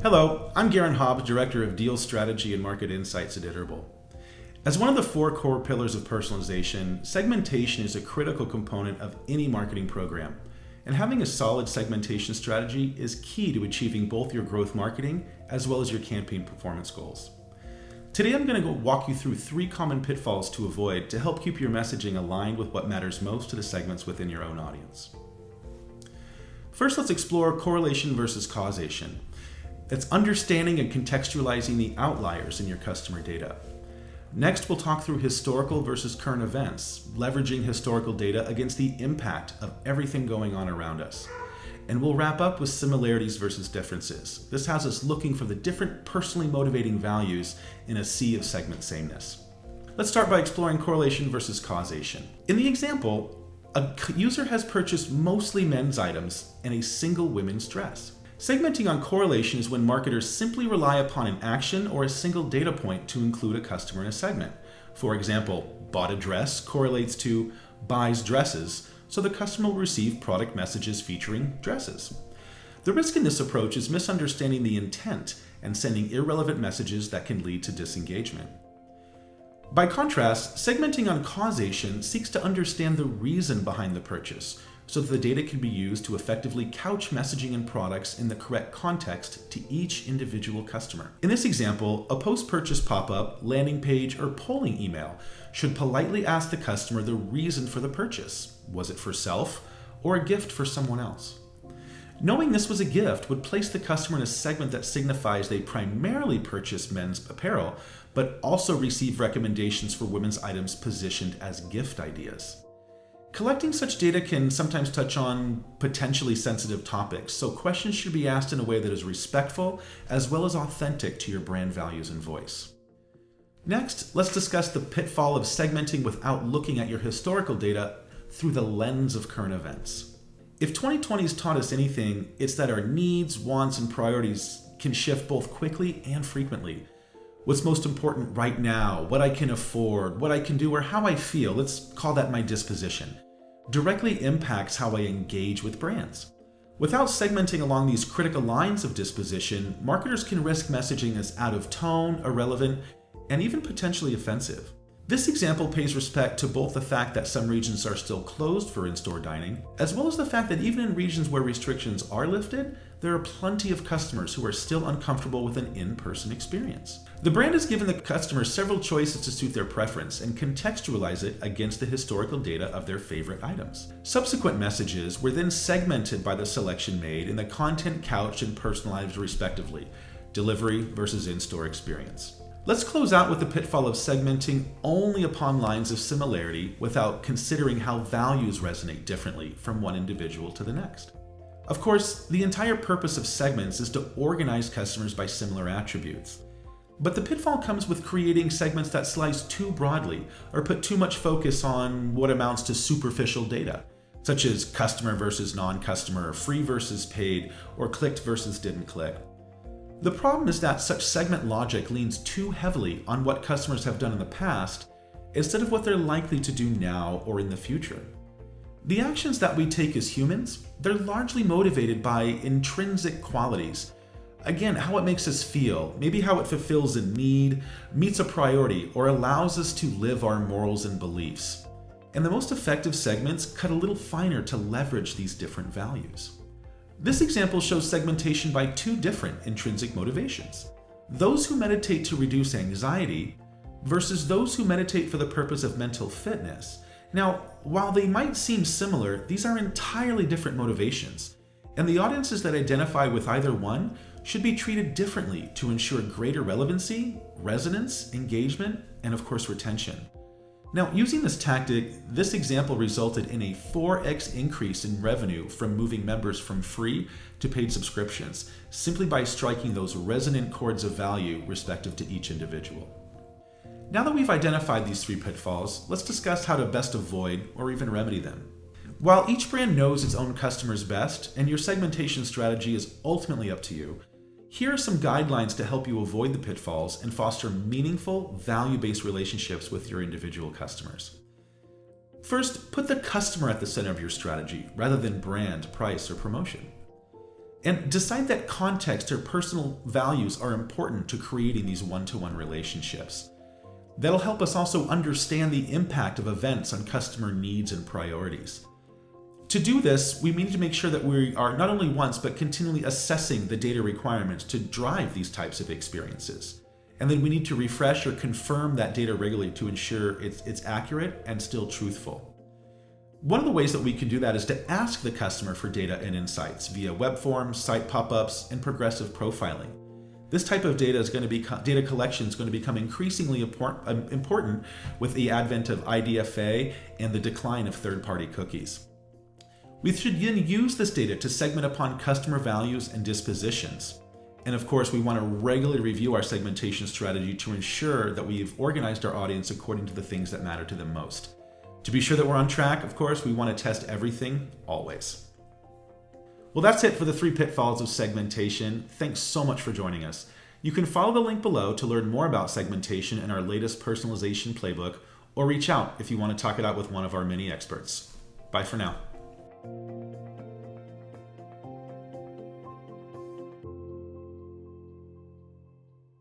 Hello, I'm Garen Hobbs, Director of Deal Strategy and Market Insights at Iterable. As one of the 4 core pillars of personalization, segmentation is a critical component of any marketing program, and having a solid segmentation strategy is key to achieving both your growth marketing as well as your campaign performance goals. Today I'm going to walk you through 3 common pitfalls to avoid to help keep your messaging aligned with what matters most to the segments within your own audience. First, let's explore correlation versus causation. That's understanding and contextualizing the outliers in your customer data. Next, we'll talk through historical versus current events, leveraging historical data against the impact of everything going on around us. And we'll wrap up with similarities versus differences. This has us looking for the different personally motivating values in a sea of segment sameness. Let's start by exploring correlation versus causation. In the example, a user has purchased mostly men's items and a single women's dress. Segmenting on correlation is when marketers simply rely upon an action or a single data point to include a customer in a segment. For example, bought a dress correlates to buys dresses, so the customer will receive product messages featuring dresses. The risk in this approach is misunderstanding the intent and sending irrelevant messages that can lead to disengagement. By contrast, segmenting on causation seeks to understand the reason behind the purchase, so that the data can be used to effectively couch messaging and products in the correct context to each individual customer. In this example, a post-purchase pop-up, landing page, or polling email should politely ask the customer the reason for the purchase. Was it for self or a gift for someone else? Knowing this was a gift would place the customer in a segment that signifies they primarily purchase men's apparel, but also receive recommendations for women's items positioned as gift ideas. Collecting such data can sometimes touch on potentially sensitive topics, so questions should be asked in a way that is respectful as well as authentic to your brand values and voice. Next, let's discuss the pitfall of segmenting without looking at your historical data through the lens of current events. If 2020 has taught us anything, it's that our needs, wants, and priorities can shift both quickly and frequently. What's most important right now, what I can afford, what I can do, or how I feel, let's call that my disposition, directly impacts how I engage with brands. Without segmenting along these critical lines of disposition, marketers can risk messaging as out of tone, irrelevant, and even potentially offensive. This example pays respect to both the fact that some regions are still closed for in-store dining, as well as the fact that even in regions where restrictions are lifted, there are plenty of customers who are still uncomfortable with an in-person experience. The brand has given the customer several choices to suit their preference and contextualize it against the historical data of their favorite items. Subsequent messages were then segmented by the selection made and the content couched and personalized respectively, delivery versus in-store experience. Let's close out with the pitfall of segmenting only upon lines of similarity without considering how values resonate differently from one individual to the next. Of course, the entire purpose of segments is to organize customers by similar attributes. But the pitfall comes with creating segments that slice too broadly or put too much focus on what amounts to superficial data, such as customer versus non-customer, free versus paid, or clicked versus didn't click. The problem is that such segment logic leans too heavily on what customers have done in the past instead of what they're likely to do now or in the future. The actions that we take as humans, they're largely motivated by intrinsic qualities. Again, how it makes us feel, maybe how it fulfills a need, meets a priority, or allows us to live our morals and beliefs. And the most effective segments cut a little finer to leverage these different values. This example shows segmentation by 2 different intrinsic motivations. Those who meditate to reduce anxiety versus those who meditate for the purpose of mental fitness. Now, while they might seem similar, these are entirely different motivations, and the audiences that identify with either one should be treated differently to ensure greater relevancy, resonance, engagement, and of course retention. Now, using this tactic, this example resulted in a 4x increase in revenue from moving members from free to paid subscriptions, simply by striking those resonant chords of value respective to each individual. Now that we've identified these 3 pitfalls, let's discuss how to best avoid or even remedy them. While each brand knows its own customers best, and your segmentation strategy is ultimately up to you, here are some guidelines to help you avoid the pitfalls and foster meaningful, value-based relationships with your individual customers. First, put the customer at the center of your strategy rather than brand, price, or promotion. And decide that context or personal values are important to creating these one-to-one relationships. That'll help us also understand the impact of events on customer needs and priorities. To do this, we need to make sure that we are not only once, but continually assessing the data requirements to drive these types of experiences. And then we need to refresh or confirm that data regularly to ensure it's accurate and still truthful. One of the ways that we can do that is to ask the customer for data and insights via web forms, site pop-ups, and progressive profiling. This type of data collection is going to become increasingly important with the advent of IDFA and the decline of third-party cookies. We should then use this data to segment upon customer values and dispositions. And of course, we want to regularly review our segmentation strategy to ensure that we've organized our audience according to the things that matter to them most. To be sure that we're on track, of course, we want to test everything, always. Well, that's it for the 3 pitfalls of segmentation. Thanks so much for joining us. You can follow the link below to learn more about segmentation and our latest personalization playbook, or reach out if you want to talk it out with one of our many experts. Bye for now.